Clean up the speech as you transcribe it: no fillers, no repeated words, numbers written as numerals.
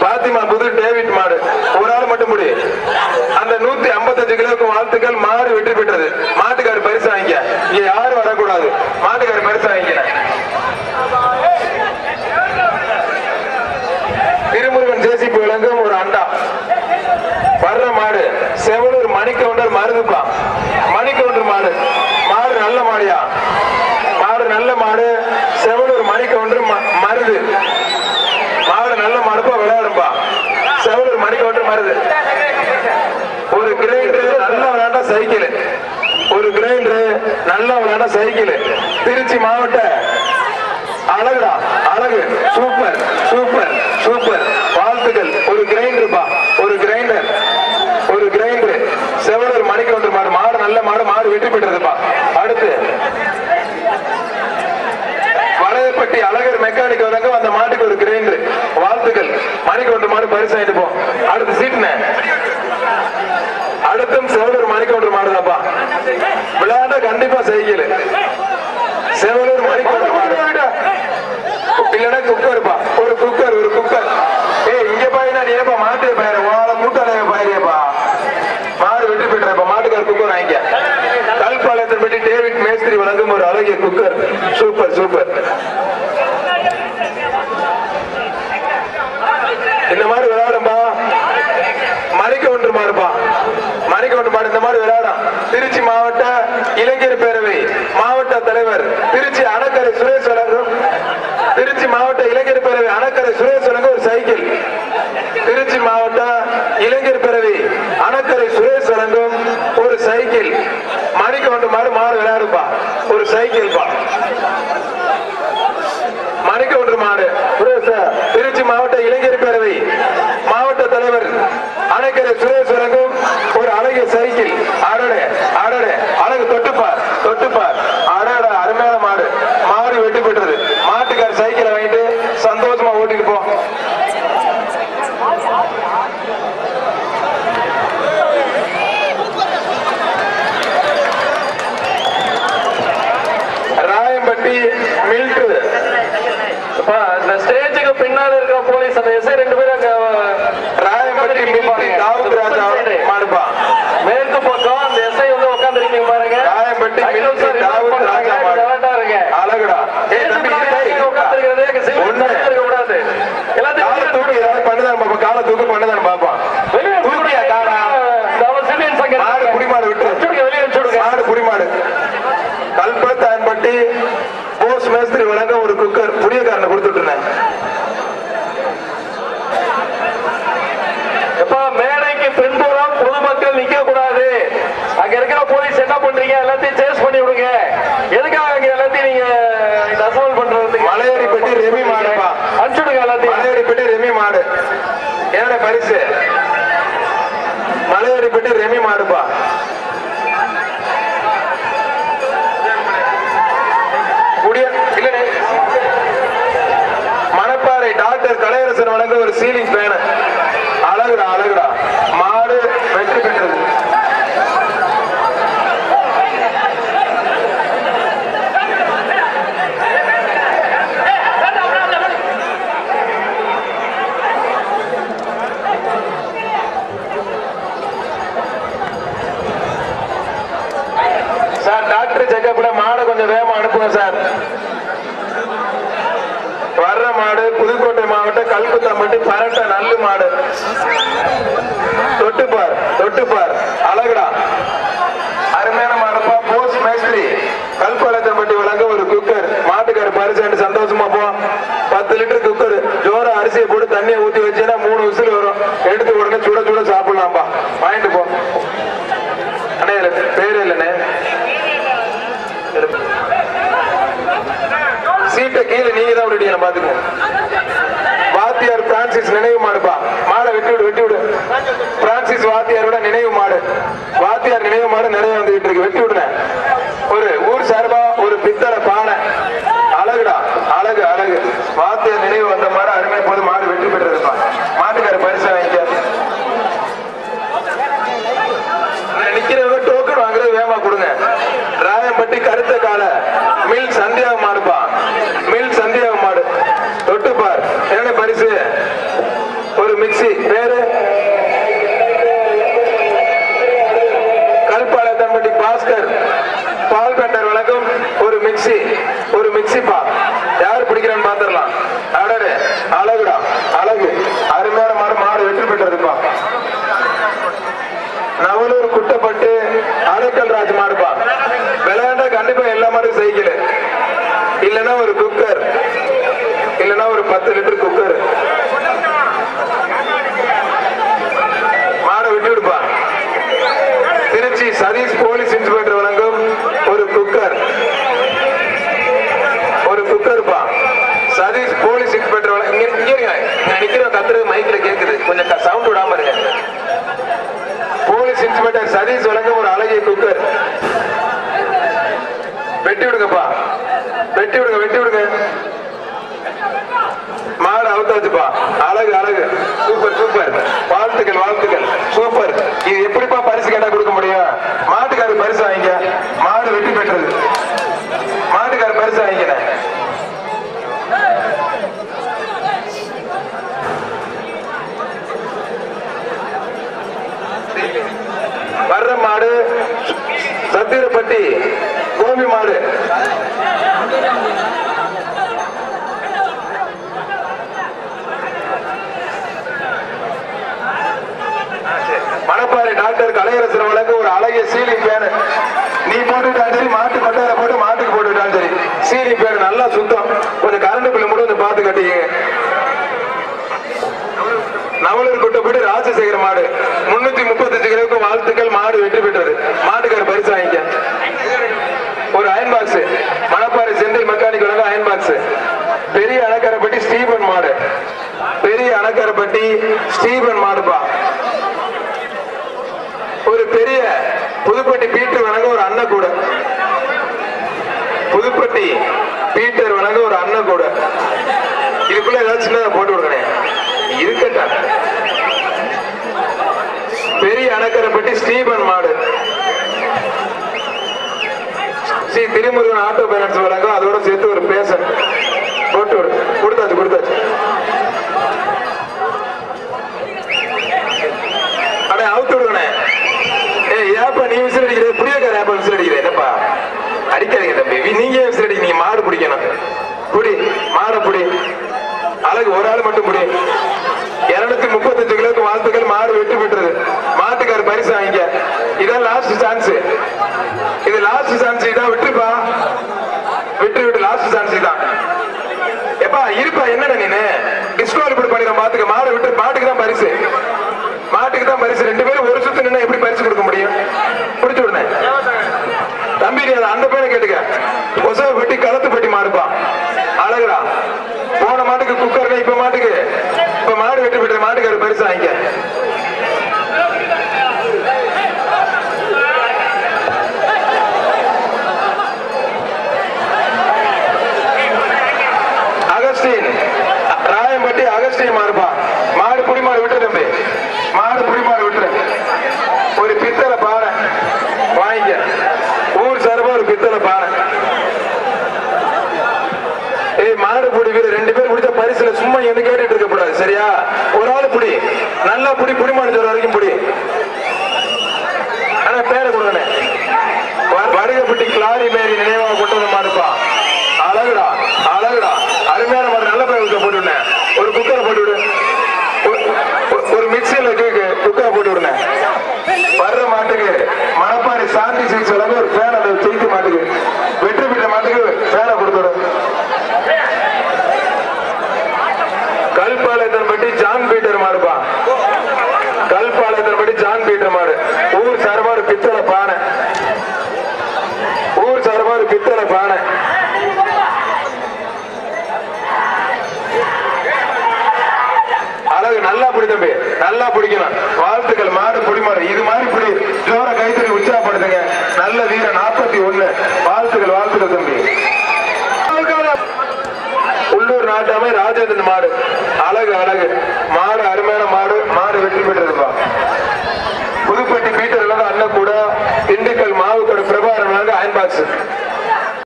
பாத்திமா புது டேவிட் மாடு ஒரு ஆள் மட்டும் முடி. அந்த 155 கிலோவுக்கு வாழ்த்துக்கள். மாடு வெற்றி பெற்றது. மாட்டுக்காரு பரிசு வாங்கிக்க. இங்க யாரும் வரக்கூடாது. மாட்டுக்காரு பரிசு வாங்கிக்க. திருமுருகன் ஜேசிபி விளங்கும் ஒரு அண்டா. வர்ற மாடு செவலூர் மணிக்கவுண்டர் மருதுப்பா. மணிக்கவுண்டர் மாடு. மாடு நல்ல மாடியா. மாடு நல்ல மாடு. செவலூர் மணிக்கவுண்டர் மருது. மாடு நல்ல மாடுப்பா. விளையாடும்பா. செவலூர் மணிக்கவுண்டர் மருது. ஒரு கிரைண்டர் நல்லா விளையாண்டா சைக்கிள். ஒரு கிரைண்டர் நல்லா விளையாண்டா சைக்கிள். திருச்சி மாவட்ட அழகுடா. அழகு. Super super super. வாழ்த்துக்கள். ஒரு கிரைண்டர்பா. ஒரு கிரைண்டர். ஒரு கிரைண்டர். செவலூர் மணிக்கவுண்டர் மாடு. மாடு நல்ல மாடு. மாடு வெற்றி பெற்றதுப்பா. அடுத்து வளையப்பட்டி அழகர் மெக்கானிக் வழங்க அந்த மாட்டுக்கு ஒரு கிரைண்டர். வாழ்த்துக்கள். மணிக்கவுண்டர் மாடு பரிசு ஆயிட்டு போ. அடுத்து சீட்டுன. அடுத்தும் செவலூர் மணிக்கவுண்டர் மாடுதாப்பா. விளையாட கண்டிப்பா சைக்கிள். செவலூர் மணிக்கவுண்டர் மாடு. இல்லைன்னா குக்கர்ப்பா. ஒரு குக்கர். ஒரு குக்கர். இங்க பாயினா நீ ஏப்பா மாட்டு பயிர மூட்டாளைய பயிரியப்பா. மாடு வெற்றி பெற்றப்பா. மாட்டுக்கார் குக்கர் வாங்கிக்க. கல்பாளையத்தின் பற்றி டேவிட் மேஸ்திரி வழங்கும் ஒரு அழகிய குக்கர். Super super. இந்த மாதிரி விளையாடும்பா. மணிக்கவுண்டர் மாடுப்பா. மணிக்கவுண்டர் மாடு இந்த மாதிரி விளையாடும். திருச்சி மாவட்ட இளைஞர் பேரவை மாவட்ட தலைவர் திருச்சி அணக்கரை சுரேஷ் வழங்கும். திருச்சி மாவட்ட இளைஞர் பேரவை அணக்கரை சுரேஷ் வழங்கும் ஒரு சைக்கிள். திருச்சி மாவட்ட இளைஞர் பேரவை அணக்கரை சுரேஷ் வழங்கும் ஒரு சைக்கிள். மணிக்கவுண்டர் மாடு. மாடு விளையாடுப்பா. ஒரு சைக்கிள் பா. மணிக்கவுண்டர் மாடு. திருச்சி மாவட்ட இளைஞர் பேரவை மாவட்ட தலைவர் அணைக்கரை சுரேஷ் வழங்கும் ஒரு அழகிய சைக்கிள். அடடே அடடே. அழகு. தொட்டுப்பார் தொட்டுப்பார். அடட அருமையான மாடு. மாடு வெற்றி பெற்றது. மாட்டுக்கார் சைக்கிளை வாங்கிட்டு சந்தோஷமா ஓட்டிட்டு போ. ராயம்பட்டி மில்ட்ரு. இந்த ஸ்டேஜுக்கு பின்னால இருக்கிற போலீஸ் அந்த எஸ்ஐ 2 பேரும் ராயம்பட்டி மில்ட்ரி தாவூத் ராஜா மாடுப்பா. மேற்கு பக்கம் அந்த எஸ்ஐ வந்து உட்கார்ந்து இருக்கீங்க பாருங்க. ராயம்பட்டி மில்ட்ரி தாவூத் ராஜா மாடு. அழகுடா. கூடாது. எல்லாத்தையும் தூக்கி ஏதாவது பண்ணுதான் பாப்பா. காலை தூக்கு பண்ணுதான் பாப்பா. தூக்கியா காலா. மாடு குடிமாடு விட்டு வெளியே வச்சுடுங்க. மாடு குடிமாடு. கல்பத்தாயன்பட்டி போஸ் மேஸ்திரி வழங்க ஒரு குக்கர். புரியக்காரனை கொடுத்துட்டு மேடைக்கு பின்புறம் பொதுமக்கள் நிக்க கூடாது. அங்க இருக்கிற போலீஸ் என்ன பண்றீங்க? எல்லாத்தையும் சேஸ் பண்ணி விடுங்க. எதுக்காக அங்க எல்லாத்தையும் நீங்க அசோல் பண்றதுக்கு? மலையடிப்பட்டி ரெமி மாடுப்பா. அனுப்பிச்சுடுங்க எல்லாத்தையும். மலையடிப்பட்டி ரெமி மாடு. என்னோட பரிசு மலையடிப்பட்டி ரெமி மாடுப்பா. மணப்பாறை டாக்டர் கலையரசன் வழங்க ஒரு சீலிங் ஃபேன். அழகுடா அழகுடா. மாடு வெற்றி பெற்றது. சார் டாக்டர் செக்கப்ல மாடை கொஞ்சம் வேகமா அனுப்புங்க சார். வர்ற மாடு புதுக்கோட்டை மாவட்ட கல்குத்தம்பட்டி பரட்ட நல்லு மாடு. தொட்டுப்பார் தொட்டுப்பார். அழகுடா. அருமையான மாடுப்பா. போஸ்ட் மேஸ்திரி கல்பாளையத்தம்பட்டி வழங்க ஒரு குக்கர். மாட்டுக்காரு பரிசு சந்தோஷமா போ. 10 லிட்டர் குக்கர். ஜோர அரிசியை போட்டு தண்ணியை ஊத்தி வச்சேன்னா 3 விசில் வரும். எடுத்து உடனே சுட சுட சாப்பிடலாம்பா. வாங்கிட்டு போ. அண்ணே பேரு இல்லண்ணே. சீட்டை கீழே நீங்க தான் விடுவீங்க. பாத்துக்கோ. வாத்தியார் பிரான்சிஸ் நினைவு மாடுப்பா. மாடை வெட்டி விடு வெட்டி விடு. பிரான்சிஸ் வாத்தியாரோட நினைவு மாடு. வாத்தியார் நினைவு மாடு நிறைய வந்துகிட்டு இருக்கு. வெட்டி விடுன. ஒரு ஊர் சார்பா ஒரு பித்தளை பானை. அழகுடா அழகு அழகு. வாத்தியார் நினைவு வந்த மாடு. அருமையா போது மாடு வெற்றி பெற்றதுப்பா. மாட்டுக்கார பரிசு வாங்கிக்க. நிக்கிறவங்க டோக்கன் வாங்குறது வேகமா கொடுங்க. ராயம்பட்டி கருத்த கால மில் சந்தியா மாடுப்பா. மில் சந்தியா மாடு. தொட்டுப்பார். என்ன பரிசு மிக்சி பேரு கல்பாளையத்தம்பட்டி பாஸ்கர் பால் பெண்டர் வழங்கும் ஒரு மிக்சி பா. யார் பிடிக்கிறான்னு பாத்துடலாம். அடரு அழகுடா அழகு அருமையான மாடு வெற்றி பெற்றதுப்பா. நவலூர் குட்டப்பட்டு அடைக்கல் ராஜ் மாடுப்பா. விளையாண்டா கண்டிப்பா எல்லா மாடும் சைக்கிள் இல்லைன்னா ஒரு குக்கர் இல்லைன்னா ஒரு 10 லிட்டர் குக்கர் மாடை விட்டு விடுப்பா. திருச்சி சதீஷ் போலீஸ் இன்ஸ்பெக்டர் வழங்கும் ஒரு குக்கர்ப்பா. சதீஷ் போலீஸ் இன்ஸ்பெக்டர் நிக்கிற கத்துறது மைக்ல கேக்குது, கொஞ்சம் சவுண்ட் விடாம இருங்க. போலீஸ் இன்ஸ்பெக்டர் சதீஷ் வழங்கும் ஒரு அழகிய குக்கர். வெட்டி விடுங்கப்பா, வெட்டி விடுங்க. மாடு அவுத்தாச்சுப்பா. அழகு சூப்பர் வாழ்த்துக்கள் சூப்பர். இது எப்படிப்பா பரிசு கேட்டா கொடுக்க முடியும்? மாட்டுக்காரர் பரிசு வாங்கிக்க. மாடு வெற்றி பெற்றது. மாட்டுக்காரர் பரிசு வாங்கிக்க. வர்ற மாடு சத்திரப்பட்டி கோபி மாடு. மணப்பாறை டாக்டர் கலையரசன் வழங்க ஒரு அழகிய சீலிங் பேனு. நீ போட்டுட்டாலும் சரி, மாட்டு கொட்டார போட்டு மாட்டுக்கு போட்டுட்டாலும் சரி, சீலிங் பேனு நல்லா சுத்தம். கொஞ்சம் கரண்ட் பில்லு மட்டும் கொஞ்சம் பார்த்து கட்டிங்க. நவலூர் குட்டப்பட்டு ராஜசேகர மாடு 335 கிலோவுக்கு வாழ்த்துக்கள். மாடு வெற்றி பெற்றது. மாட்டுக்கார பரிசு வாங்கிக்க. ஒரு iron box. Manapparai Senthil mechanic வழங்க அயன் பாக்ஸ். பெரிய அணக்கரப்பட்டி ஸ்டீபன் மாடு. பெரிய அணக்கரப்பட்டி ஸ்டீபன் மாடுப்பா. ஒரு பெரிய புதுப்பட்டி பீட்டர் வழங்க ஒரு அண்ணன் கூட. புதுப்பட்டி பீட்டர் வழங்க ஒரு அண்ணன் கூட. இதுக்குள்ள ஏதாவது சின்னதா போட்டு விடுறேன் இருக்கட்டா. பெரிய அணக்கரப்பட்டி ஸ்டீபன் மாடு. ஸ்ரீ திருமுருகன் ஆட்டோ பைனான்ஸ் வழங்க அதோட சேர்த்து ஒரு பேசன் போட்டு கொடுத்தாச்சு. அட அவுத்து விடுங்கண்ணே. ஏப்பா நீ விசில் அடிக்கிற? புரியக்கார ஏப்பா விசில் அடிக்கிற? என்னப்பா அடிக்காதீங்க தம்பி, நீங்க விசில் அடிக்க. மாடு பிடிக்கணும். புடி மாடை புடி. அழகு ஒரு ஆள் மட்டும் புடி. 235 கிலோக்கு வாழ்த்துக்கள். மாடு வெற்றி பெற்றது. மாட்டுக்கார பரிசு வாங்கிக்க. இதான் லாஸ்ட் சான்ஸ். இது லாஸ்ட் சான்ஸ். இதான் விட்டுப்பா. விட்டு லாஸ்ட் சான்ஸ் இதான். எப்பா இருப்பா. என்னடா நீனு டிஸ்குவாலிஃபை பண்ணிடுற? மாட்டுக்கு மாடு விட்டு. மாட்டுக்கு தான் பரிசு. மாட்டுக்கு தான் பரிசு. 2 பேரும் ஒரு சுத்து நின்னா எப்படி பரிசு கொடுக்க முடியும்? பிடிச்சு விடுனேன் தம்பி. அந்த பேரை கேட்டுக்க. கொசவ பெட்டி களத்து பெட்டி மாடுப்பா. அழகுடா. போன மாட்டுக்கு குக்கர், இப்ப மாடு வெட்டி பெற்ற. மாட்டுக்கார பரிசு வாங்கிக்க. அகஸ்டின் ராயம்பட்டி அகஸ்டின் மாடுப்பா. மாடு புடி மாடு விட்டு தம்பி. மாடு புடி மாடு விட்டு. ஒரு பித்தளை பானை வாங்கிக்க. ஊர் சார்பா ஒரு பித்தளை பானை. மாடு புடி வீடு 2 பேர் பிடிச்ச பரிசுல சும்மா எந்த கேட்டுட்டு இருக்க கூடாது. சரியா? ஒரு ஆள் புடி. நல்லா புடி. புடிமாடு சொல்ற வரைக்கும் புடி. ஆனா பேரை கொடுங்க. வருகப்பட்டி கிளாரி மேரி நினைவாக கொண்டு வந்து மாடுப்பா. அழகுடா அருமையான மாடு. நல்ல பேர் போட்டு ஒரு குக்கரை போட்டு விடு. ஒரு மிக்சியில குக்கரை போட்டு விடுன. வர்ற மாட்டுக்கு மணப்பாறை சாந்தி சீஸ் வழங்க ஒரு ஃபேன். அந்த செய்தி மாட்டுக்கு வெற்றி பெற்ற மாட்டுக்கு ஃபேனை கொடுத்துடு. கல்பாளையத்தன்பட்டி ஜான் பீட்டர் மாடுப்பா. கல்பாளையத்தன்பட்டி ஜான் பீட்டர் மாடு. ஊர் சார்பாடு பித்தளை பானை. அழகு. நல்லா பிடி தம்பி. நல்லா பிடிக்கணும். வாழ்த்துக்கள். மாடு புடி மாடு. இது மாதிரி புடி. ஜோர கைத்தறி உற்சாகப்படுத்துங்க. நல்ல வீர 41. வாழ்த்துக்கள் தம்பி. உள்ளூர் நாட்டாமை ராஜேந்திரன் மாடு. அழகு மாடு. அருமையான மாடு வெற்றி பெற்றதுப்பா. புதுப்பட்டி பீட்டர் அண்ணன் கூட. திண்டுக்கல் மாவுக்கடை பிரபாகரன் அயன் பாக்ஸ்.